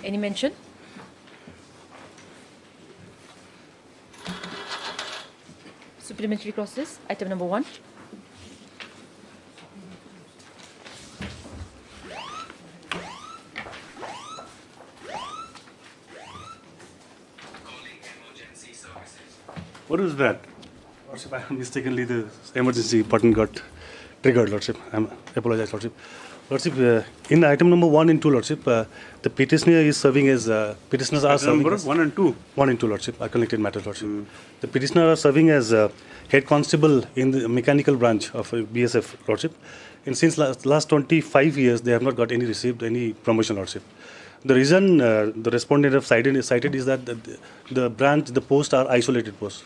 Any mention? Supplementary clauses, item number 1. What is that? Lordship, mistakenly the emergency button got triggered, Lordship. I apologize, Lordship. Lordship, in item number 1 and 2, Lordship, the petitioner is serving as petitioners are serving number as 1 and 2. 1 and 2, Lordship, are connected matters, Lordship. The petitioner are serving as head constable in the mechanical branch of BSF, Lordship. And since last 25 years, they have not got received any promotion, Lordship. The reason the respondent have cited is that the posts are isolated posts.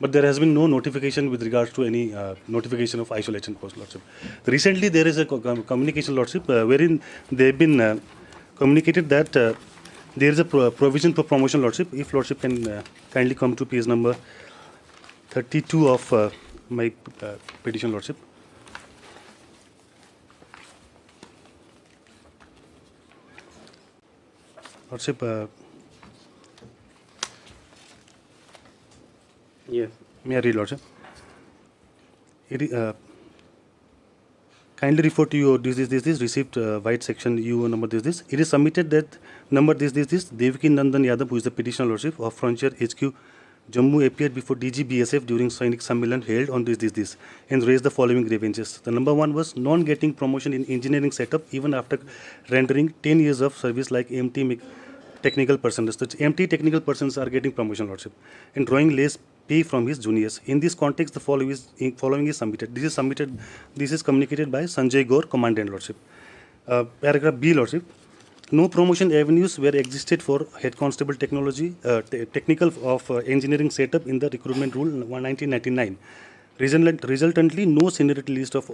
But there has been no notification with regards to any notification of isolation post, Lordship. Recently, there is a communication, Lordship, wherein they have been communicated that there is a provision for promotion, Lordship. If Lordship can kindly come to page number 32 of my petition, Lordship. Lordship, Yes. may I read, Lordship? Kindly refer to your this received white section U number this. It is submitted that number this Devaki Nandan Yadav, who is the petitioner, Lordship, of Frontier HQ Jammu, appeared before DG BSF during Sainik Sammelan held on this and raised the following grievances. The number 1 was non-getting promotion in engineering setup even after rendering 10 years of service like MT technical persons. The MT technical persons are getting promotion, Lordship, and drawing less pay from his juniors. In this context, the following is submitted. This is communicated by Sanjay Gaur, Commandant, Lordship. Paragraph B, Lordship. No promotion avenues were existed for head constable technology, technical of engineering setup in the recruitment rule 1999. Resultantly, no seniority list of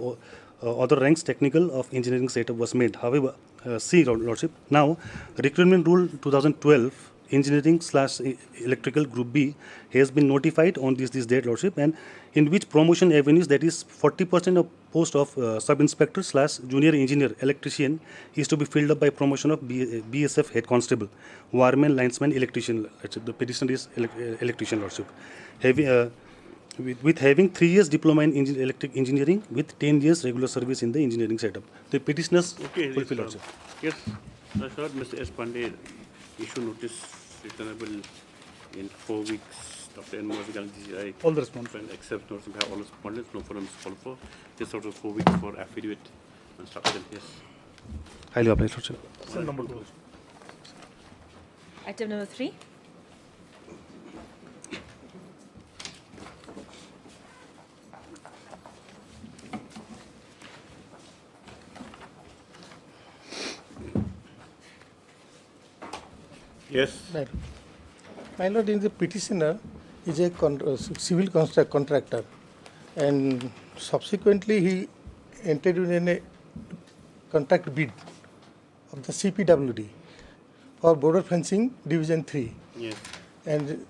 other ranks technical of engineering setup was made. However, C, Lordship. Now, recruitment rule 2012 engineering/electrical group B has been notified on this date, Lordship, and in which promotion avenues, that is 40% of post of sub-inspector/junior engineer electrician is to be filled up by promotion of BSF head constable, wireman, linesman, electrician. The petitioner is electrician, Lordship. With having 3 years diploma in electric engineering with 10 years regular service in the engineering setup. The petitioners fulfill, Lordship. Yes, I heard Mr. S. Pandey issue notice returnable in 4 weeks after NMOS. All the respondents. Except notice have all respondents, no forums called for. Just out of 4 weeks for affidavit and stuff. Yes. Highly obliged, Lordship. Number 2. Item number 3. Yes. My Lord, in the petitioner is a civil contractor, and subsequently he entered in a contract bid of the CPWD for border fencing division 3. Yes. And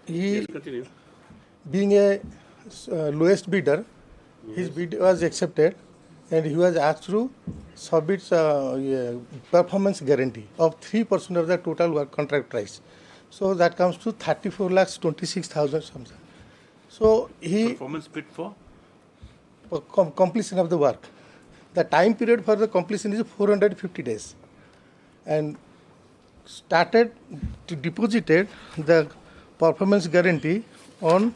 he, Yes, continue. being a lowest bidder, his bid was accepted, and he was asked to submit performance guarantee of 3% of the total work contract price. So that comes to 34,26,000 something. So he Performance bid for? completion of the work. The time period for the completion is 450 days, and started to deposited the performance guarantee on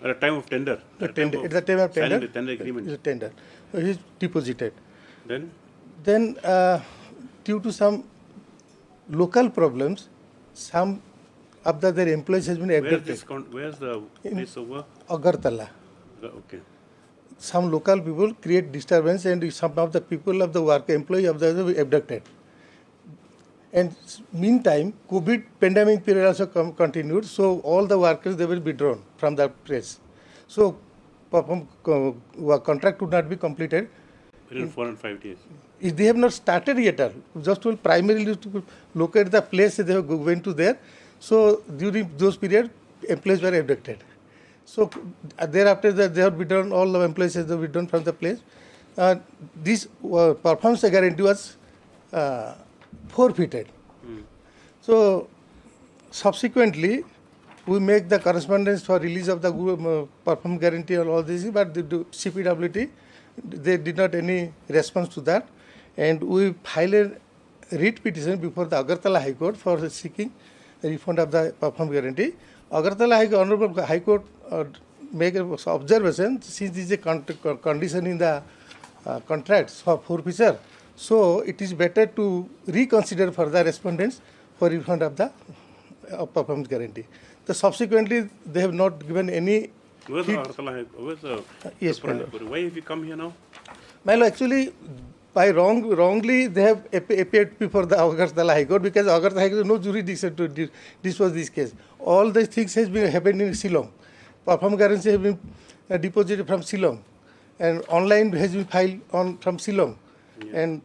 At the time of tender. at the time of tender. Signing the tender agreement. Is a tender. So he's deposited. Then Due to some local problems, some of their employees has been abducted. Where's the place over? Agartala. Okay. Some local people create disturbance, and some of the people of the work employee of the were abducted. And meantime, COVID pandemic period also continued, so all the workers, they will be withdrawn from the place. So contract would not be completed. Within 4 and 5 days. If they have not started yet, just to primarily to locate the place they went to there. So during those periods, employees were abducted. So thereafter they have withdrawn, all the employees have withdrawn from the place. this performance guarantee was forfeited. So subsequently, we make the correspondence for release of the performance guarantee and all this, but the CPWT, they did not any response to that, and we filed a writ petition before the Agartala High Court for seeking a refund of the performance guarantee. Agartala Honorable High Court make an observation, since this is a condition in the contracts for forfeiture, so it is better to reconsider for the respondents for refund of the performance guarantee. So subsequently, they have not given any. Where's the Agartala? Where's the? Yes, my lord. Why have you come here now? My lord, actually, by wrongly they have appeared before the Agartala High Court, because Agartala High Court has no jurisdiction to dispose this case. All these things has been happened in Shillong. Performance guarantee has been deposited from Shillong, and online has been filed from Shillong, and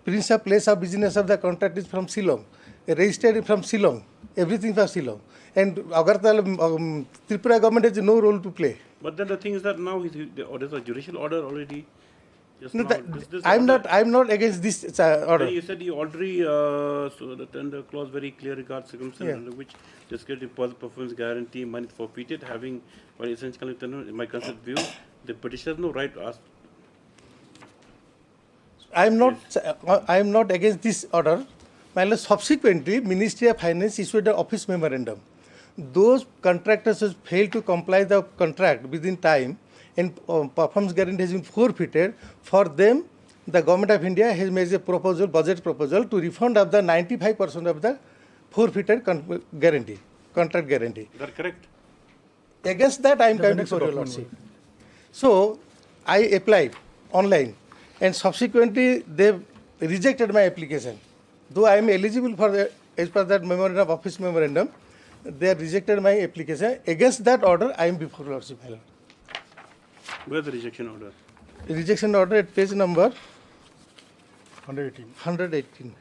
principal place of business of the contract is from Shillong, registered from Shillong, everything from Shillong, and Agartala Tripura government has no role to play. But then the thing is that now there's a judicial order already. Just No, now, that, I'm not against this order. You said you already so the tender clause very clear regards circumstances under which discrete performance guarantee money forfeited, having well essentially in my concept view, the petitioner has no right to ask. I'm not against this order. Subsequently, Ministry of Finance issued an office memorandum. Those contractors who failed to comply the contract within time and performance guarantee has been forfeited, for them, the Government of India has made a proposal, budget proposal, to refund of the 95% of the forfeited guarantee, contract guarantee. Is that correct? Against that, I am coming before your lordship. So, I applied online, and subsequently they rejected my application. Though I am eligible for as per that memorandum, office memorandum, they rejected my application. Against that order, I am before your lordship. Where's the rejection order? Rejection order at page number 118. 118.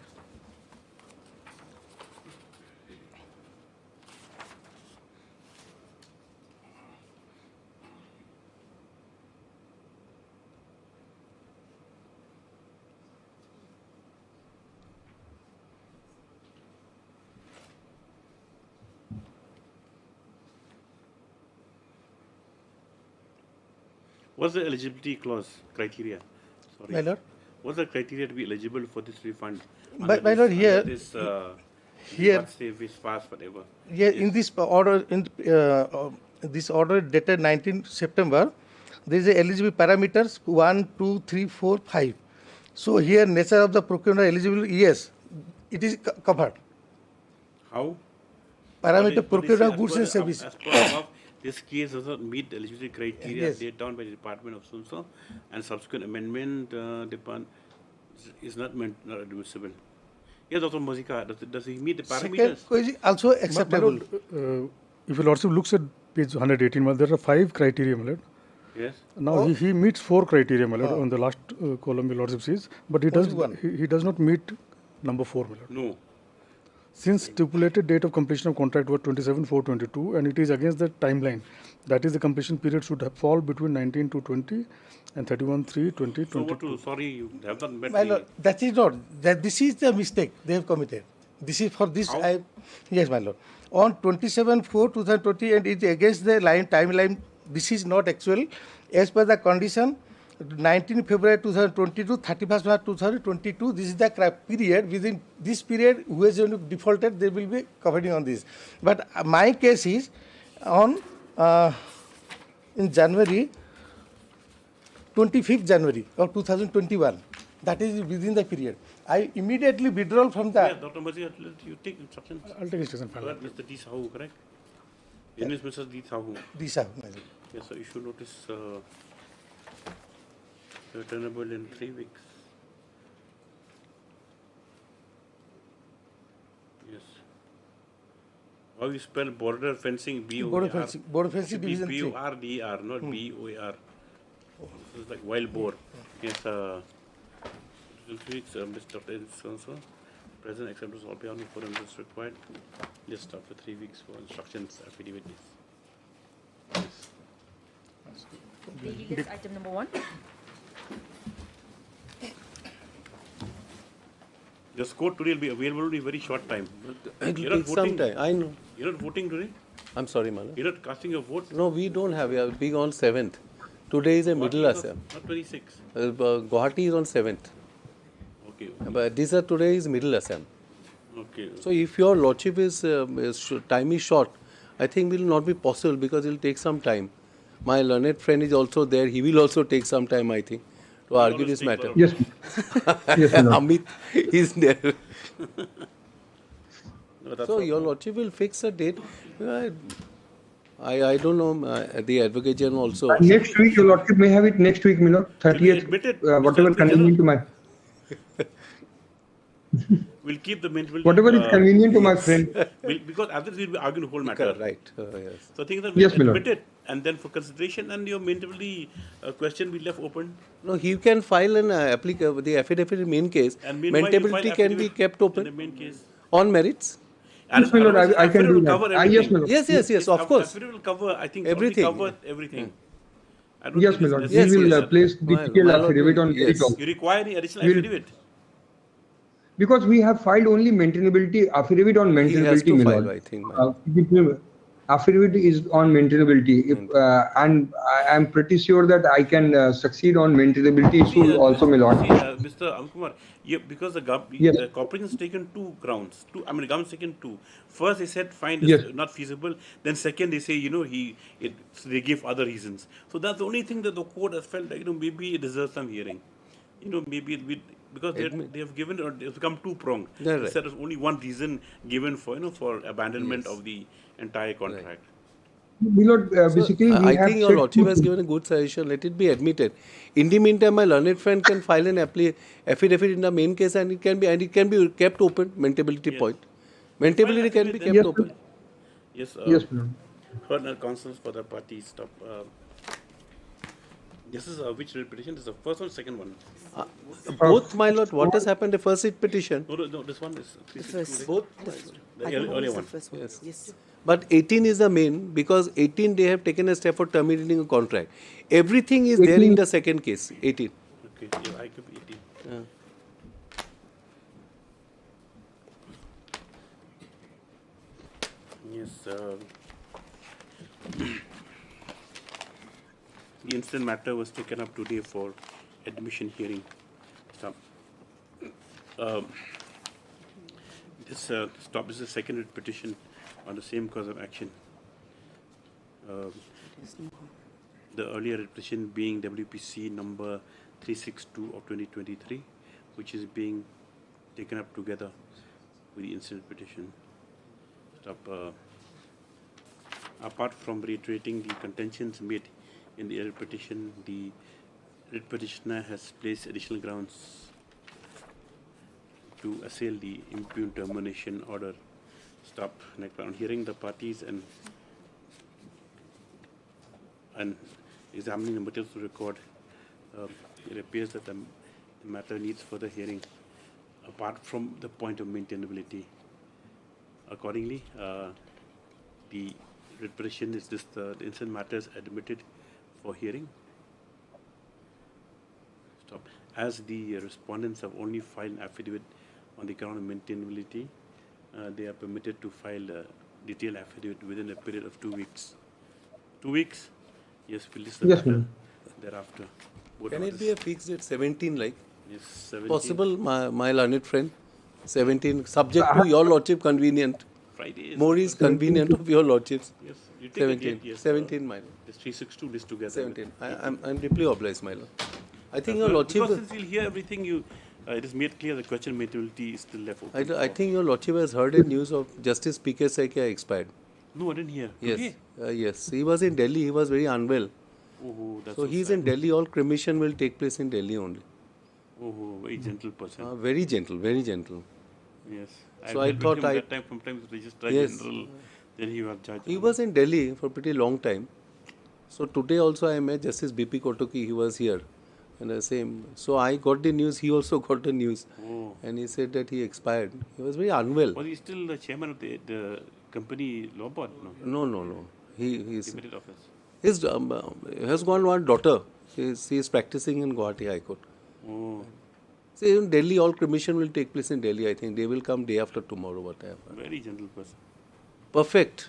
What's the eligibility clause criteria? Sorry. My lord? What's the criteria to be eligible for this refund? My lord, here, this, here, save is fast, whatever. yeah, in this order, this order dated 19 September, there is a eligible parameters 1, 2, 3, 4, 5. So here, nature of the procurement eligible, yes, it is covered. How? Parameter procurement goods and services. As per above, this case does not meet the eligibility criteria laid down by the Department of So and subsequent amendment is not admissible. Yes, Dr. Mozika, does he meet the parameters? Second, also acceptable. If your lordship looks at page 118, well, there are 5 criteria, my lord. Yes. Now he meets 4 criteria, my lord, on the last column, your lordship says, but he does not meet number 4, my lord. No. Since stipulated date of completion of contract was 27/4/22, and it is against the timeline, that is the completion period should fall between 19 to 20 and 31/3/2022. So what to, sorry, you have not met My lord, that is not, that this is the mistake they have committed. This is for this, yes, my lord. On 27/4/2020, and it is against the timeline, this is not actual. As per the condition, 19 February 2022, 31st March 2022, this is the period. Within this period, who has defaulted, they will be covering on this. But my case is on in January, 25th January of 2021. That is within the period. I immediately withdraw from the... Yeah, Dr. Mazia, you take instructions. I'll take instruction. Mr. D. Sahu, correct? Yes, Mr. D. Sahu. These are, Yes, so you should notice returnable in 3 weeks. Yes. How you spell border fencing? Border fencing division 3. B-O-R-D-E-R, not B-O-A-R. This is like wild boar. Yes, 3 weeks, Mr. So present acceptance all beyond forum is required. Just after 3 weeks for instructions affidavit. Daily list item number 1. This court today will be available in a very short time. It You're will not take some voting. time. I know. You're not voting today? I'm sorry, Mala. You're not casting your vote? No, we don't have. We are being on 7th. Today is a middle Assam. Not 26. Guwahati is on 7th. Okay. But these are today is middle Assam. Okay. So if your lordship is time is short, I think will not be possible because it will take some time. My learned friend is also there. He will also take some time, I think, to argue this matter. Yes. Yes, my lord. Amit is there. No, that's So all. your lordship will fix a date. I don't know. The advocate general also. Next week, your lordship may have it next week, my lord. 30th, admitted, whatever Mr. convenient to my, We'll keep the mental. whatever is convenient to my friend. Because others will be arguing the whole matter. Right. Yes. So I think that Yes, we'll my lord. admit it, and then for consideration, and your mentally question will be left open. No, he can file an the affidavit in main case. And meanwhile, you file Maintainability can be affidavit kept in open the main case. on merits. Yes, my lord, I can do that. Yes, my lord. Yes, of course. Affidavit will cover, I think, Everything. cover everything. I don't Yes, think my it's lord. Yes, We will yes. place the My detailed lord, affidavit on yes. merit also. You require any additional We'll- affidavit? Because we have filed only maintainability affidavit on He has maintainability, to my file, lord. I think. Affidavit is on maintainability. And I am pretty sure that I can succeed on maintainability issue also, my lord. Mr. Amkumar, because Yes. the corporation has taken two grounds. The government's taken two. First, they said fine, Yes. it's not feasible. Then second, they say, they give other reasons. So that's the only thing that the court has felt like, maybe it deserves some hearing. Because they have given, or it's become two-pronged. Yeah, right. Instead of only one reason given for abandonment Yes. of the entire contract. My lord, basically, I we have think your said lordship two has things. given a good suggestion. Let it be admitted. In the meantime, my learned friend can file an affidavit in the main case, and it can be kept open. Maintainability Yes. point. Maintainability can be kept Yes, open. Yes, Yes, my lord. heard and counsels for the party stop. This is which petition? This is the first one, second one. Both, my lord. What has happened? The first petition. No, this one is The first. both. I The think earlier it's the one. first one. Yes. Yes. But 18 is the main because 18 they have taken a step for terminating a contract. Everything is there in 18 the second case. 18. Okay, yeah, I could be 18. Yeah. Yes. The incident matter was taken up today for admission hearing. Stop. This is the second petition on the same cause of action. The earlier petition being WPC number 362 of 2023, which is being taken up together with the incident petition. Stop. Apart from reiterating the contentions made in the earlier petition, the writ petitioner has placed additional grounds to assail the impugned termination order. Stop. On hearing the parties and examining the materials to record, it appears that the matter needs further hearing apart from the point of maintainability. Accordingly, the writ petition is the incident matters admitted for hearing. Stop. As the respondents have only filed an affidavit on the ground of maintainability, they are permitted to file a detailed affidavit within a period of 2 weeks. 2 weeks? Yes, we'll list the Yes, matter ma'am. thereafter. Both Can of it us. be a fixed date? 17 like? Yes, 17. Possible, my learned friend? 17, subject to your lordship convenient. Friday is More is convenient of your lordships. Yes, you take the 17. date, yes. 17, my lord. This 362 list together. 17. I'm deeply obliged, my lord. I think your lordship. Because since we'll hear everything, it is made clear the question maintainability is still left open. I think your lordship has heard a news of Justice P.K. Saikya expired. No, I didn't hear. Yes. Okay. Yes. He was in Delhi. He was very unwell. Oh, that's So he's sad. in Delhi. All cremation will take place in Delhi only. Oh, very gentle person. Very gentle. Very gentle. Yes. So I met thought him I- that time, sometimes Registrar Yes. General, then he was judge. He was in Delhi for a pretty long time. So today also I met Justice B.P. Kotoki. He was here. And the same. So I got the news. He also got the news. Oh. And he said that he expired. He was very unwell. Was he still the chairman of the company law board? No. No. He's Limited office. his has gone one daughter. She is practicing in Guwahati High Court. Oh. See, in Delhi, all cremation will take place in Delhi, I think. They will come day after tomorrow, whatever. Very gentle person. Perfect.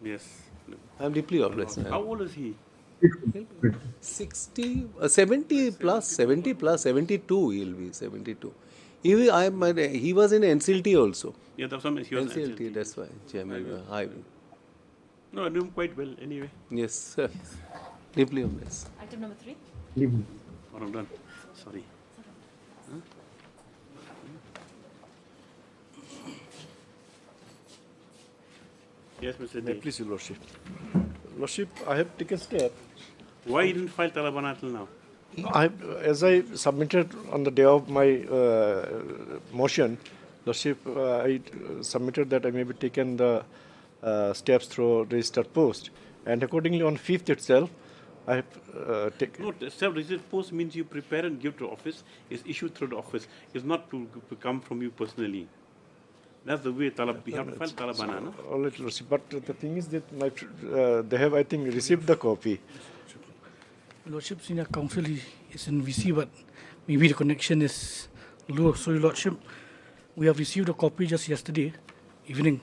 Yes. I'm deeply obliged. How old is he? 60, 70 plus, 70 plus, 72 he'll be, 72. He was in NCLT also. Yeah, that's something he was in NCLT, that's why. No, I knew him quite well anyway. Yes, sir. Deeply obliged. Item number 3. What I'm done. Sorry. Huh? Yes, Mr. May D. please, Your Lordship. Lordship, I have taken step. Why you didn't file Talabana till now? As I submitted on the day of my motion, Lordship, I submitted that I may be taken the steps through registered post. And accordingly, on 5th itself, I have taken. No, self-registered post means you prepare and give to office. It's issued through the office. It's not to come from you personally. That's the way we have to file Talabana. No? All right, Lordship. But the thing is that they have, I think, received the copy. Lordship, Senior Counsel is in VC, but maybe the connection is low. So, Your Lordship, we have received a copy just yesterday evening.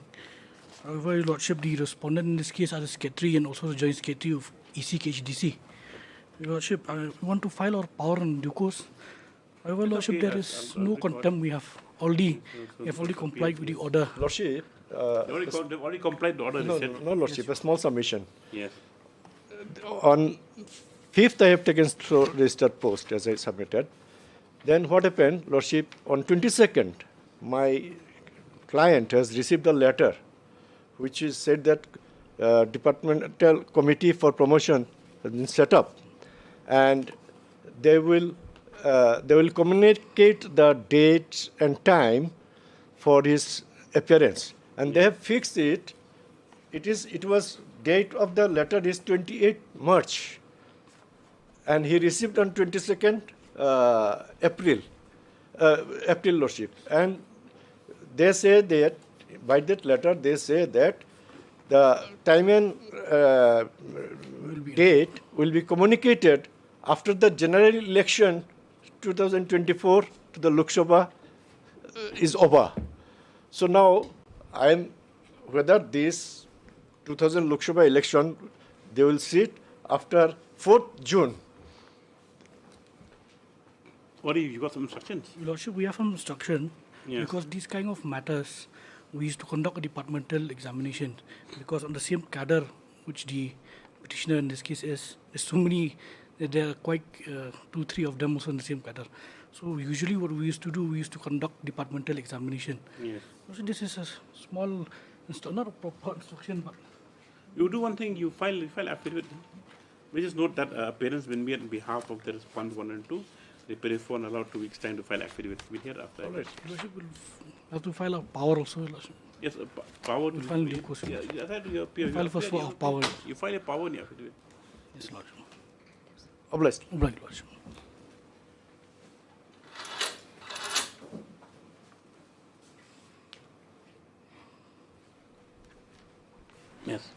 However, Your Lordship, the respondent in this case are the Secretary and also the Joint Secretary of ECKHDC. Your Lordship, we want to file our power in due course. However, Your Lordship, there is no contempt. We have already complied with the order. Lordship. They've already complied with the order. No, Lordship, a small submission. Yes. On 5th, I have taken through registered post as I submitted. Then what happened, Lordship, on 22nd, my client has received a letter which is said that departmental committee for promotion has been set up, and they will communicate the date and time for his appearance, and they have fixed it. It was date of the letter is 28 March, and he received on 22nd April, Lordship, and they say that by that letter they say that the time and date will be communicated after the general election 2024 to the Lok Sabha is over. So now I am whether this 2000 Lok Sabha election they will sit after 4th June. What you got some instructions? Your Lordship, we have some instruction Yes. because these kind of matters we used to conduct a departmental examination because on the same cadre which the petitioner in this case is, there's so many, there are quite 2-3 of them also in the same cadre. So usually what we used to do, we used to conduct departmental examination. Yes. So this is a small, not a proper instruction, but You do one thing, you file affidavit. We just note that parents been made on behalf of the respondent 1 and 2. The parents for allowed 2 weeks time to file affidavit. We hear after. Your Lordship will have to file a power also, Your Lordship. Yes, power to We'll file due course. Yeah, that you appear. File first for power. You file a power in the affidavit. Yes, Lordship. Obliged. Obliged, Lordship. Yes.